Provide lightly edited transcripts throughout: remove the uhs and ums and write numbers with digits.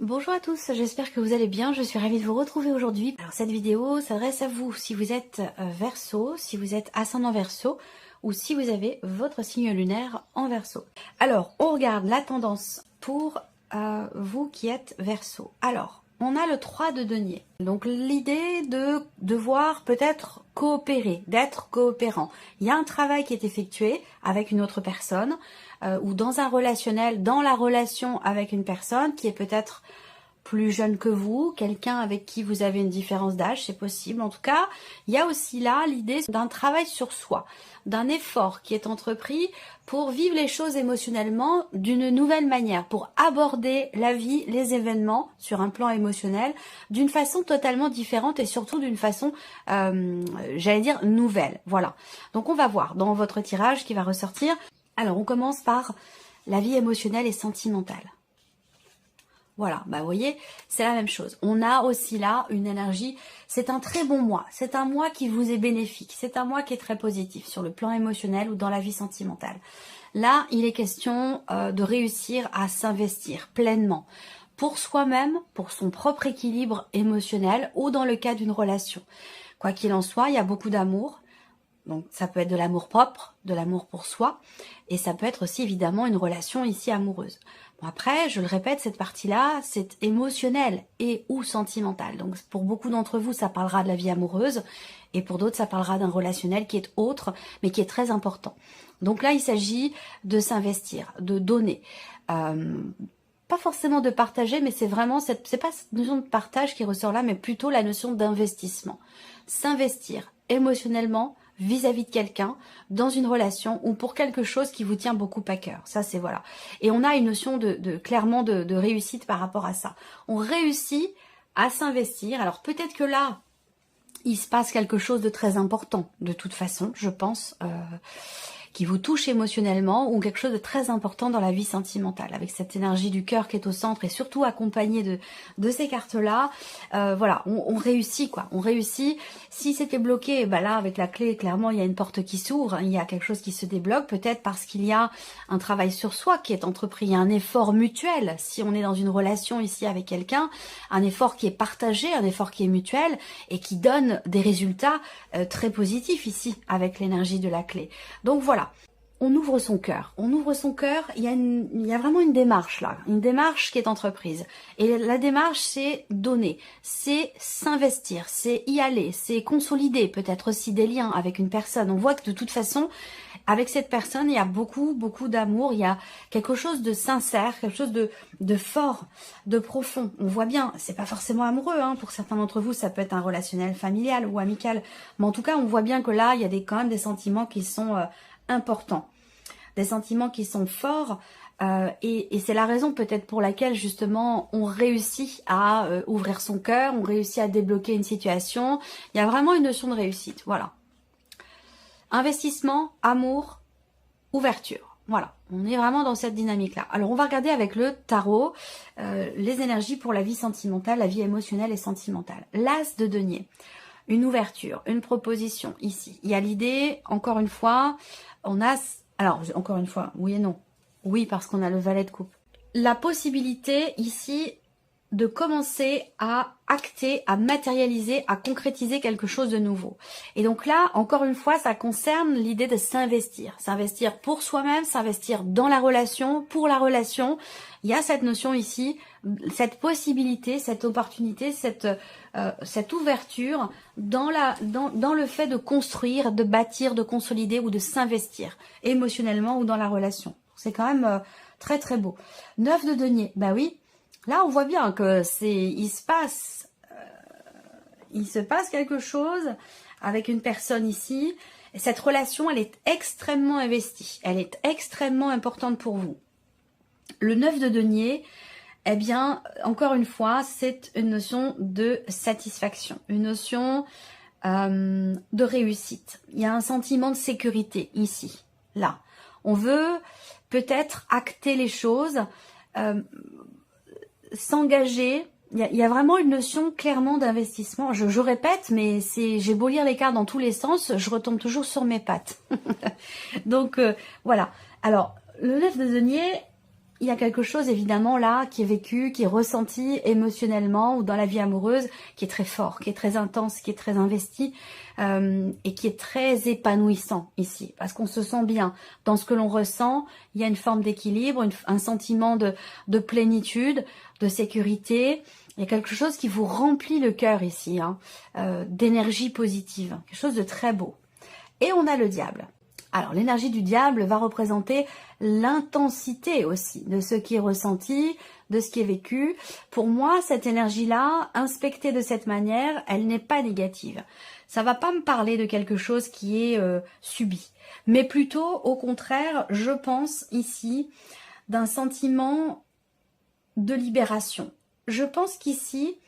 Bonjour à tous, j'espère que vous allez bien, je suis ravie de vous retrouver aujourd'hui. Alors cette vidéo s'adresse à vous si vous êtes Verseau, si vous êtes ascendant Verseau ou si vous avez votre signe lunaire en Verseau. Alors on regarde la tendance pour vous qui êtes Verseau. Alors on a le 3 de denier, donc l'idée de devoir peut-être coopérer, d'être coopérant. Il y a un travail qui est effectué avec une autre personne ou dans un relationnel, dans la relation avec une personne qui est peut-être plus jeune que vous, quelqu'un avec qui vous avez une différence d'âge, c'est possible. En tout cas, il y a aussi là l'idée d'un travail sur soi, d'un effort qui est entrepris pour vivre les choses émotionnellement d'une nouvelle manière, pour aborder la vie, les événements sur un plan émotionnel d'une façon totalement différente et surtout d'une façon, j'allais dire, nouvelle. Voilà. Donc on va voir dans votre tirage qui va ressortir. Alors on commence par la vie émotionnelle et sentimentale. Voilà, bah vous voyez, c'est la même chose. On a aussi là une énergie, c'est un très bon mois, c'est un mois qui vous est bénéfique, c'est un mois qui est très positif sur le plan émotionnel ou dans la vie sentimentale. Là, il est question de réussir à s'investir pleinement pour soi-même, pour son propre équilibre émotionnel ou dans le cas d'une relation. Quoi qu'il en soit, il y a beaucoup d'amour. Donc ça peut être de l'amour propre, de l'amour pour soi, et ça peut être aussi évidemment une relation ici amoureuse. Bon, après, je le répète, cette partie-là, c'est émotionnel et ou sentimental. Donc pour beaucoup d'entre vous, ça parlera de la vie amoureuse, et pour d'autres, ça parlera d'un relationnel qui est autre, mais qui est très important. Donc là, il s'agit de s'investir, de donner. Pas forcément de partager, mais c'est vraiment, c'est pas cette notion de partage qui ressort là, mais plutôt la notion d'investissement. S'investir émotionnellement, vis-à-vis de quelqu'un, dans une relation ou pour quelque chose qui vous tient beaucoup à cœur. Ça, c'est voilà. Et on a une notion clairement de réussite par rapport à ça. On réussit à s'investir. Alors peut-être que là, il se passe quelque chose de très important, de toute façon, je pense, qui vous touche émotionnellement ou quelque chose de très important dans la vie sentimentale, avec cette énergie du cœur qui est au centre et surtout accompagnée de ces cartes-là. Voilà, on réussit quoi, on réussit. Si c'était bloqué, bah là avec la clé, clairement il y a une porte qui s'ouvre, il y a quelque chose qui se débloque, peut-être parce qu'il y a un travail sur soi qui est entrepris, il y a un effort mutuel. Si on est dans une relation ici avec quelqu'un, un effort qui est partagé, un effort qui est mutuel et qui donne des résultats très positifs ici avec l'énergie de la clé. Donc voilà. On ouvre son cœur. On ouvre son cœur, il y a vraiment une démarche là, une démarche qui est entreprise. Et la démarche, c'est donner, c'est s'investir, c'est y aller, c'est consolider peut-être aussi des liens avec une personne. On voit que de toute façon, avec cette personne, il y a beaucoup d'amour, il y a quelque chose de sincère, quelque chose de fort, de profond. On voit bien, c'est pas forcément amoureux, hein. Pour certains d'entre vous, ça peut être un relationnel familial ou amical. Mais en tout cas, on voit bien que là, il y a quand même des sentiments qui sont importants, des sentiments qui sont forts et c'est la raison peut-être pour laquelle justement on réussit à ouvrir son cœur, on réussit à débloquer une situation. Il y a vraiment une notion de réussite, voilà. Investissement, amour, ouverture. Voilà, on est vraiment dans cette dynamique-là. Alors on va regarder avec le tarot les énergies pour la vie sentimentale, la vie émotionnelle et sentimentale. L'as de denier. Une ouverture, une proposition ici. Il y a l'idée, encore une fois, on a... Alors, encore une fois, oui et non. Oui, parce qu'on a le valet de coupe. La possibilité ici de commencer à acter, à matérialiser, à concrétiser quelque chose de nouveau. Et donc là, encore une fois, ça concerne l'idée de s'investir. S'investir pour soi-même, s'investir dans la relation, pour la relation. Il y a cette notion ici, cette possibilité, cette opportunité, cette ouverture dans le fait de construire, de bâtir, de consolider ou de s'investir émotionnellement ou dans la relation. C'est quand même très très beau. 9 de denier, bah oui. Là, on voit bien que il se passe quelque chose avec une personne ici. Et cette relation, elle est extrêmement investie. Elle est extrêmement importante pour vous. Le 9 de denier, eh bien, encore une fois, c'est une notion de satisfaction, une notion de réussite. Il y a un sentiment de sécurité ici, là. On veut peut-être acter les choses, s'engager. Il y a vraiment une notion clairement d'investissement. Je répète, mais j'ai beau lire les cartes dans tous les sens, je retombe toujours sur mes pattes. Donc voilà. Alors, le 9 de denier, il y a quelque chose évidemment là qui est vécu, qui est ressenti émotionnellement ou dans la vie amoureuse, qui est très fort, qui est très intense, qui est très investi et qui est très épanouissant ici. Parce qu'on se sent bien dans ce que l'on ressent, il y a une forme d'équilibre, un sentiment de plénitude, de sécurité. Il y a quelque chose qui vous remplit le cœur ici, hein, d'énergie positive, quelque chose de très beau. Et on a le diable. Alors, l'énergie du diable va représenter l'intensité aussi de ce qui est ressenti, de ce qui est vécu. Pour moi, cette énergie-là, inspectée de cette manière, elle n'est pas négative. Ça va pas me parler de quelque chose qui est subi, mais plutôt, au contraire, je pense ici d'un sentiment de libération. Je pense qu'ici,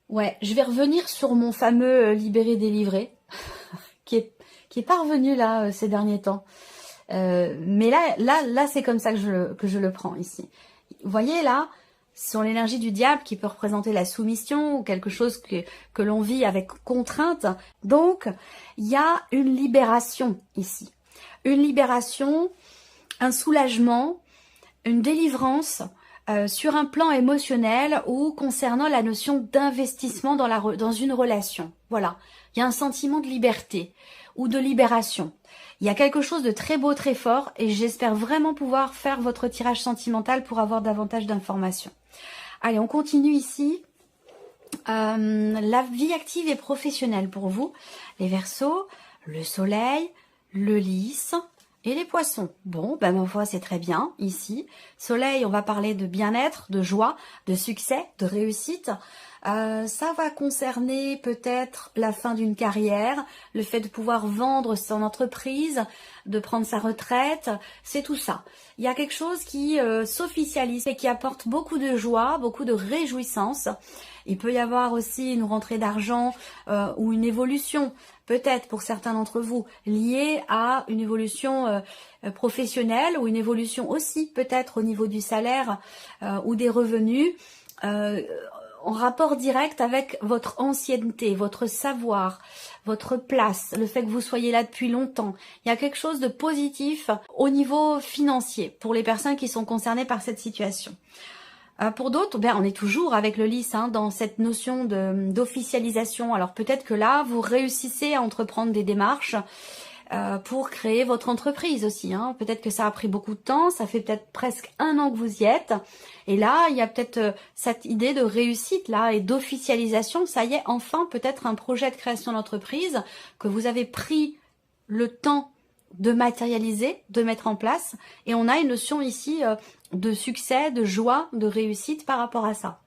ouais, je vais revenir sur mon fameux libéré délivré, qui est pas revenu là ces derniers temps. Mais là c'est comme ça que je le prends ici. Vous voyez là, sur l'énergie du diable qui peut représenter la soumission ou quelque chose que l'on vit avec contrainte. Donc, il y a une libération ici. Une libération, un soulagement, une délivrance sur un plan émotionnel ou concernant la notion d'investissement dans une relation. Voilà, il y a un sentiment de liberté ou de libération. Il y a quelque chose de très beau, très fort et j'espère vraiment pouvoir faire votre tirage sentimental pour avoir davantage d'informations. Allez, on continue ici. La vie active et professionnelle pour vous. Les Verseaux, le soleil, le lys et les poissons. Bon, ben ma foi, c'est très bien ici. Soleil, on va parler de bien-être, de joie, de succès, de réussite. Ça va concerner peut-être la fin d'une carrière, le fait de pouvoir vendre son entreprise, de prendre sa retraite, c'est tout ça. Il y a quelque chose qui s'officialise et qui apporte beaucoup de joie, beaucoup de réjouissance. Il peut y avoir aussi une rentrée d'argent ou une évolution, peut-être pour certains d'entre vous, liée à une évolution professionnelle ou une évolution aussi peut-être au niveau du salaire ou des revenus. En rapport direct avec votre ancienneté, votre savoir, votre place, le fait que vous soyez là depuis longtemps. Il y a quelque chose de positif au niveau financier pour les personnes qui sont concernées par cette situation. Pour d'autres, on est toujours avec le lys dans cette notion d'officialisation. Alors peut-être que là, vous réussissez à entreprendre des démarches pour créer votre entreprise aussi. Peut-être que ça a pris beaucoup de temps, ça fait peut-être presque 1 an que vous y êtes. Et là, il y a peut-être cette idée de réussite là et d'officialisation. Ça y est, enfin, peut-être un projet de création d'entreprise que vous avez pris le temps de matérialiser, de mettre en place. Et on a une notion ici de succès, de joie, de réussite par rapport à ça.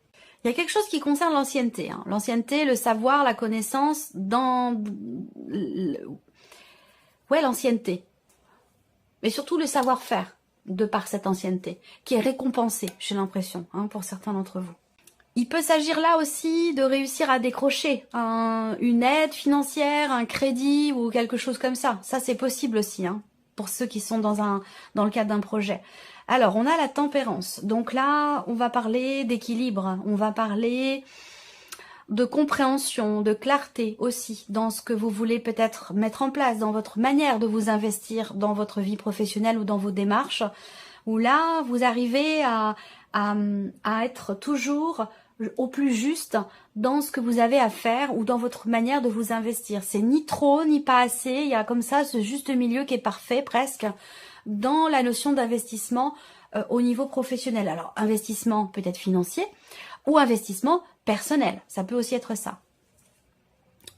Il y a quelque chose qui concerne l'ancienneté. L'ancienneté, le savoir, la connaissance dans... Ouais, l'ancienneté. Mais surtout le savoir-faire de par cette ancienneté, qui est récompensée, j'ai l'impression, pour certains d'entre vous. Il peut s'agir là aussi de réussir à décrocher une aide financière, un crédit ou quelque chose comme ça. Ça, c'est possible aussi, pour ceux qui sont dans le cadre d'un projet. Alors, on a la tempérance. Donc là, on va parler d'équilibre, on va parler de compréhension, de clarté aussi dans ce que vous voulez peut-être mettre en place, dans votre manière de vous investir dans votre vie professionnelle ou dans vos démarches, où là, vous arrivez à être toujours au plus juste dans ce que vous avez à faire ou dans votre manière de vous investir. C'est ni trop, ni pas assez, il y a comme ça ce juste milieu qui est parfait presque dans la notion d'investissement au niveau professionnel. Alors, investissement peut-être financier ou investissement personnel, ça peut aussi être ça.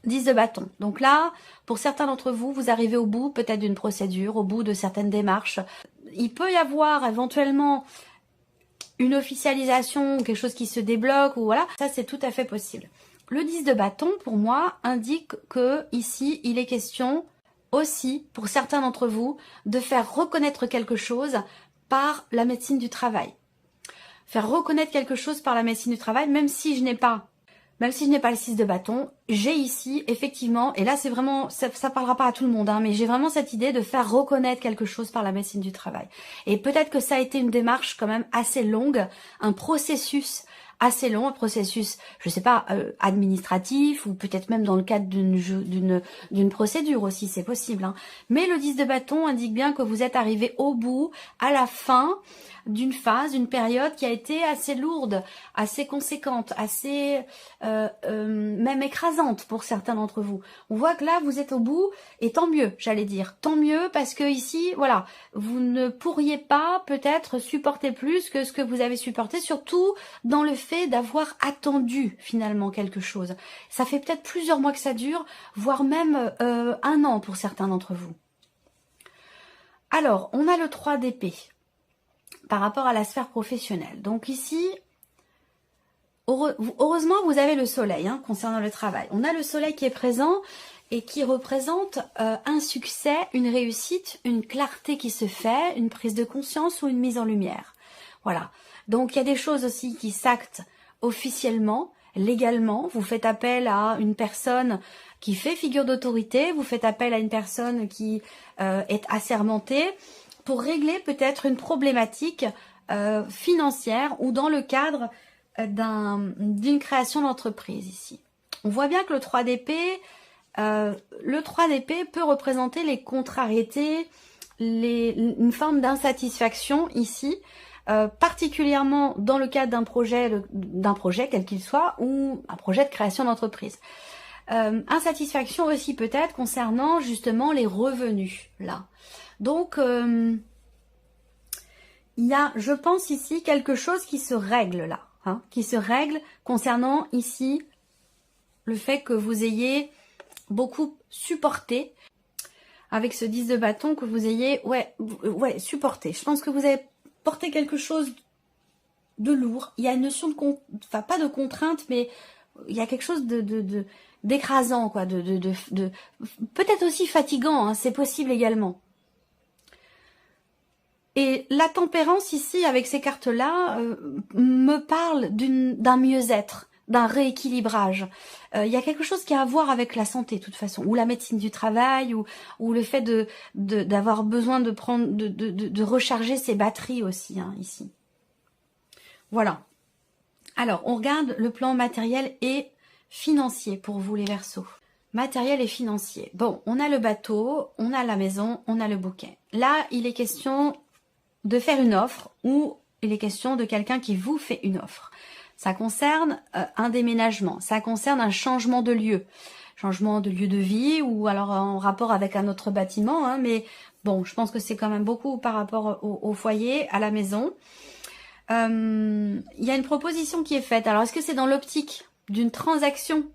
10 de bâton. Donc là, pour certains d'entre vous, vous arrivez au bout peut-être d'une procédure, au bout de certaines démarches. Il peut y avoir éventuellement une officialisation, quelque chose qui se débloque, ou voilà, ça c'est tout à fait possible. Le 10 de bâton, pour moi, indique que ici, il est question aussi, pour certains d'entre vous, de faire reconnaître quelque chose par la médecine du travail. Faire reconnaître quelque chose par la médecine du travail, même si je n'ai pas le 6 de bâton, j'ai ici, effectivement, et là c'est vraiment, ça parlera pas à tout le monde, mais j'ai vraiment cette idée de faire reconnaître quelque chose par la médecine du travail. Et peut-être que ça a été une démarche quand même assez longue, un processus assez long, un processus, je sais pas, administratif, ou peut-être même dans le cadre d'une procédure aussi, c'est possible. Hein. Mais le 10 de bâton indique bien que vous êtes arrivé au bout, à la fin d'une phase, d'une période qui a été assez lourde, assez conséquente, assez même écrasante pour certains d'entre vous. On voit que là, vous êtes au bout, et tant mieux, j'allais dire. Tant mieux, parce que ici, voilà, vous ne pourriez pas peut-être supporter plus que ce que vous avez supporté, surtout dans le fait d'avoir attendu finalement quelque chose. Ça fait peut-être plusieurs mois que ça dure, voire même 1 an pour certains d'entre vous. Alors, on a le 3 d'épée par rapport à la sphère professionnelle. Donc ici, heureusement, vous avez le soleil hein, concernant le travail. On a le soleil qui est présent et qui représente un succès, une réussite, une clarté qui se fait, une prise de conscience ou une mise en lumière. Voilà. Donc il y a des choses aussi qui s'actent officiellement, légalement. Vous faites appel à une personne qui fait figure d'autorité, vous faites appel à une personne qui est assermentée pour régler peut-être une problématique financière ou dans le cadre d'une création d'entreprise ici. On voit bien que le 3 d'épée, peut représenter les contrariétés, une forme d'insatisfaction ici, particulièrement dans le cadre d'un projet quel qu'il soit ou un projet de création d'entreprise. Insatisfaction aussi peut-être concernant justement les revenus là. Donc il y a, je pense ici, quelque chose qui se règle là, hein, qui se règle concernant ici le fait que vous ayez beaucoup supporté avec ce 10 de bâton, que vous ayez supporté. Je pense que vous avez porté quelque chose de lourd. Il y a une notion de enfin pas de contrainte, mais il y a quelque chose d'écrasant, quoi, peut-être aussi fatigant, hein, c'est possible également. Et la tempérance ici, avec ces cartes-là, me parle d'un mieux-être, d'un rééquilibrage. Il y a quelque chose qui a à voir avec la santé, de toute façon, ou la médecine du travail, ou le fait d'avoir besoin de recharger ses batteries aussi, hein, ici. Voilà. Alors, on regarde le plan matériel et financier pour vous, les Verseaux. Matériel et financier. Bon, on a le bateau, on a la maison, on a le bouquet. Là, il est question de faire une offre ou il est question de quelqu'un qui vous fait une offre. Ça concerne un déménagement, ça concerne un changement de lieu de vie ou alors en rapport avec un autre bâtiment, hein, mais bon, je pense que c'est quand même beaucoup par rapport au foyer, à la maison. Il y a une proposition qui est faite. Alors, est-ce que c'est dans l'optique d'une transaction,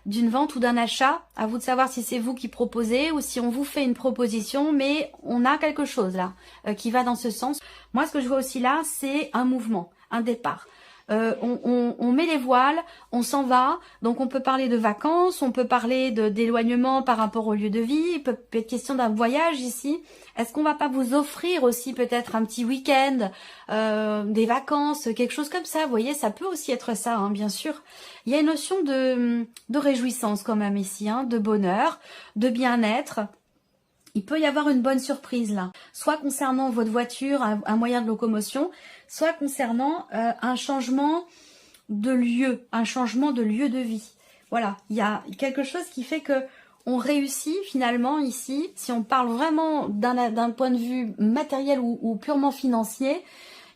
d'une vente ou d'un achat? À vous de savoir si c'est vous qui proposez ou si on vous fait une proposition, mais on a quelque chose là qui va dans ce sens. Moi, ce que je vois aussi là, c'est un mouvement, un départ. On met les voiles, on s'en va, donc on peut parler de vacances, on peut parler d'éloignement par rapport au lieu de vie, il peut être question d'un voyage ici. Est-ce qu'on va pas vous offrir aussi peut-être un petit week-end, des vacances, quelque chose comme ça? Vous voyez, ça peut aussi être ça, hein, bien sûr. Il y a une notion de réjouissance quand même ici, hein, de bonheur, de bien-être. Il peut y avoir une bonne surprise là, soit concernant votre voiture, un moyen de locomotion, soit concernant un changement de lieu, de vie. Voilà, il y a quelque chose qui fait que on réussit finalement ici, si on parle vraiment d'un point de vue matériel ou purement financier,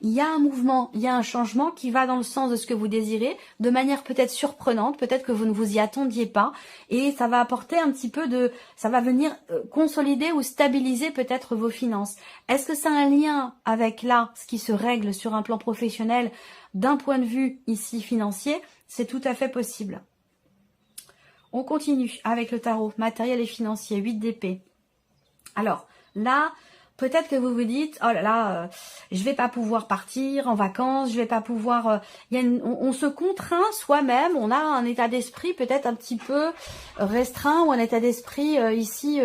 il y a un mouvement, il y a un changement qui va dans le sens de ce que vous désirez, de manière peut-être surprenante, peut-être que vous ne vous y attendiez pas, et ça va apporter un petit peu ça va venir consolider ou stabiliser peut-être vos finances. Est-ce que ça a un lien avec là, ce qui se règle sur un plan professionnel, d'un point de vue ici financier? C'est tout à fait possible. On continue avec le tarot, matériel et financier, 8 d'épée. Alors, là, peut-être que vous vous dites, oh là là, je vais pas pouvoir partir en vacances, je vais pas pouvoir... on se contraint soi-même, on a un état d'esprit peut-être un petit peu restreint ou un état d'esprit ici...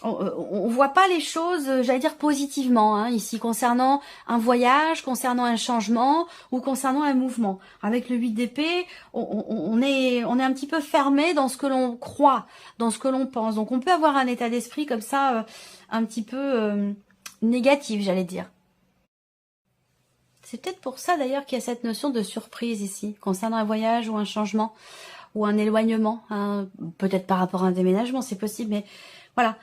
on voit pas les choses, j'allais dire positivement, hein, ici, concernant un voyage, concernant un changement ou concernant un mouvement. Avec le 8 d'épée, on est un petit peu fermé dans ce que l'on croit, dans ce que l'on pense. Donc on peut avoir un état d'esprit comme ça, un petit peu négatif, j'allais dire. C'est peut-être pour ça d'ailleurs qu'il y a cette notion de surprise ici, concernant un voyage ou un changement, ou un éloignement, hein, peut-être par rapport à un déménagement, c'est possible, mais voilà.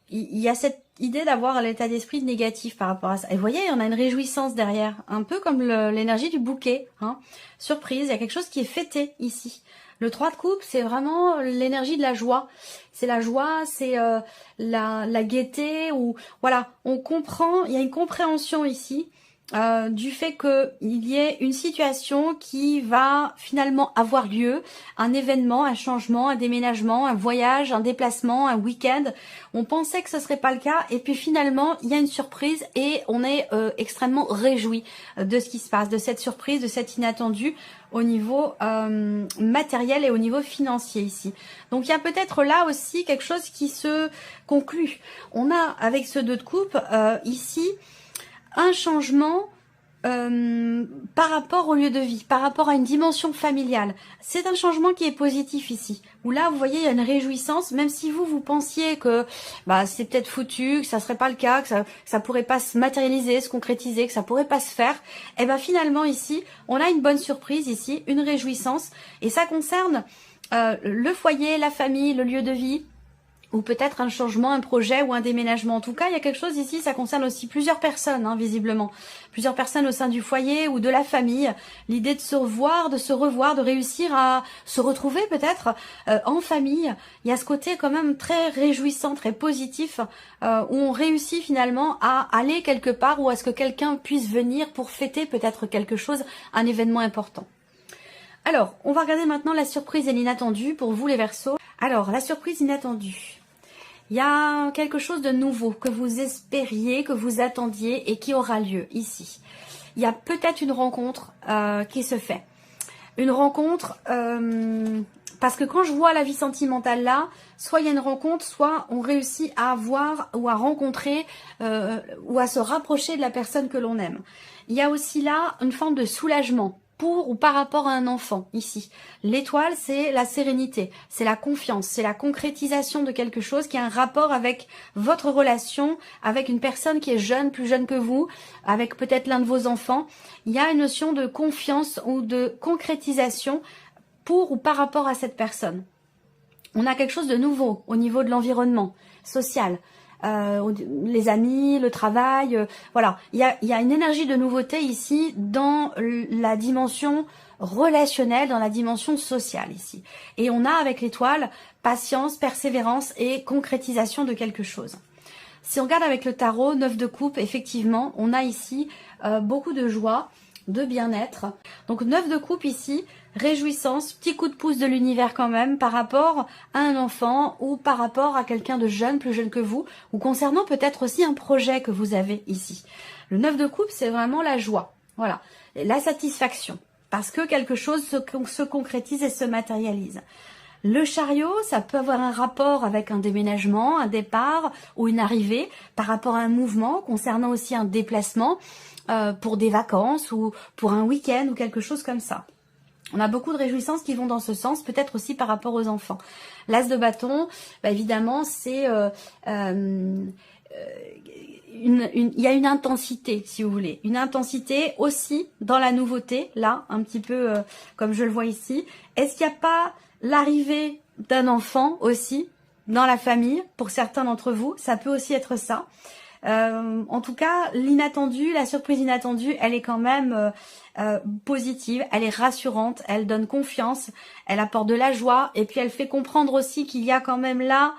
Il y a cette idée d'avoir l'état d'esprit négatif par rapport à ça. Et vous voyez, on a une réjouissance derrière, un peu comme l'énergie du bouquet. Hein. Surprise, il y a quelque chose qui est fêté ici. Le 3 de coupe, c'est vraiment l'énergie de la joie. C'est la joie, c'est la gaieté, ou voilà, on comprend, il y a une compréhension ici. Du fait qu'il y ait une situation qui va finalement avoir lieu, un événement, un changement, un déménagement, un voyage, un déplacement, un week-end. On pensait que ce serait pas le cas et puis finalement il y a une surprise et on est extrêmement réjoui de ce qui se passe, de cette surprise, de cet inattendu au niveau matériel et au niveau financier ici. Donc il y a peut-être là aussi quelque chose qui se conclut. On a avec ce 2 de coupe ici un changement par rapport au lieu de vie, par rapport à une dimension familiale. C'est un changement qui est positif ici. Où là, vous voyez, il y a une réjouissance, même si vous pensiez que c'est peut-être foutu, que ça serait pas le cas, que ça pourrait pas se matérialiser, se concrétiser, que ça pourrait pas se faire. Et bien finalement ici, on a une bonne surprise ici, une réjouissance. Et ça concerne le foyer, la famille, le lieu de vie, ou peut-être un changement, un projet ou un déménagement. En tout cas, il y a quelque chose ici, ça concerne aussi plusieurs personnes, hein, visiblement. Plusieurs personnes au sein du foyer ou de la famille. L'idée de se revoir, de réussir à se retrouver peut-être en famille. Il y a ce côté quand même très réjouissant, très positif, où on réussit finalement à aller quelque part ou à ce que quelqu'un puisse venir pour fêter peut-être quelque chose, un événement important. Alors, on va regarder maintenant la surprise et l'inattendu pour vous les Verseaux. Alors, la surprise inattendue. Il y a quelque chose de nouveau que vous espériez, que vous attendiez et qui aura lieu ici. Il y a peut-être une rencontre qui se fait. Une rencontre, parce que quand je vois la vie sentimentale là, soit il y a une rencontre, soit on réussit à avoir ou à rencontrer ou à se rapprocher de la personne que l'on aime. Il y a aussi là une forme de soulagement. Pour ou par rapport à un enfant, ici. L'étoile, c'est la sérénité, c'est la confiance, c'est la concrétisation de quelque chose qui a un rapport avec votre relation, avec une personne qui est jeune, plus jeune que vous, avec peut-être l'un de vos enfants. Il y a une notion de confiance ou de concrétisation pour ou par rapport à cette personne. On a quelque chose de nouveau au niveau de l'environnement social. Les amis, le travail, voilà. Il y a une énergie de nouveauté ici dans la dimension relationnelle, dans la dimension sociale ici. Et on a avec l'étoile patience, persévérance et concrétisation de quelque chose. Si on regarde avec le tarot, 9 de coupe, effectivement, on a ici beaucoup de joie, de bien-être. Donc 9 de coupe ici, réjouissance, petit coup de pouce de l'univers quand même par rapport à un enfant ou par rapport à quelqu'un de jeune, plus jeune que vous, ou concernant peut-être aussi un projet que vous avez ici. Le 9 de coupe, c'est vraiment la joie, voilà, la satisfaction, parce que quelque chose se concrétise et se matérialise. Le chariot, ça peut avoir un rapport avec un déménagement, un départ ou une arrivée par rapport à un mouvement, concernant aussi un déplacement pour des vacances ou pour un week-end ou quelque chose comme ça. On a beaucoup de réjouissances qui vont dans ce sens, peut-être aussi par rapport aux enfants. L'as de bâton, évidemment, c'est il y a une intensité, si vous voulez. Une intensité aussi dans la nouveauté, là, un petit peu comme je le vois ici. Est-ce qu'il n'y a pas l'arrivée d'un enfant aussi dans la famille, pour certains d'entre vous? Ça peut aussi être ça. En tout cas, l'inattendu, la surprise inattendue, elle est quand même positive, elle est rassurante, elle donne confiance, elle apporte de la joie et puis elle fait comprendre aussi qu'il y a quand même là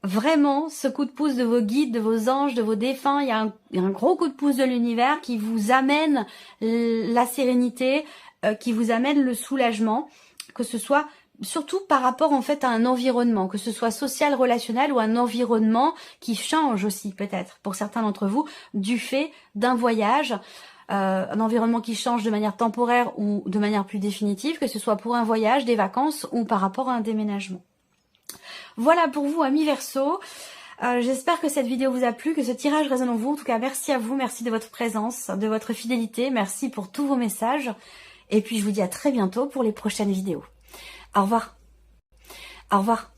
vraiment ce coup de pouce de vos guides, de vos anges, de vos défunts. Il y a un gros coup de pouce de l'univers qui vous amène la sérénité, qui vous amène le soulagement, que ce soit surtout par rapport en fait à un environnement, que ce soit social, relationnel ou un environnement qui change aussi peut-être pour certains d'entre vous du fait d'un voyage, un environnement qui change de manière temporaire ou de manière plus définitive, que ce soit pour un voyage, des vacances ou par rapport à un déménagement. Voilà pour vous amis Verseaux. J'espère que cette vidéo vous a plu, que ce tirage résonne en vous. En tout cas, merci à vous, merci de votre présence, de votre fidélité, merci pour tous vos messages. Et puis je vous dis à très bientôt pour les prochaines vidéos. Au revoir. Au revoir.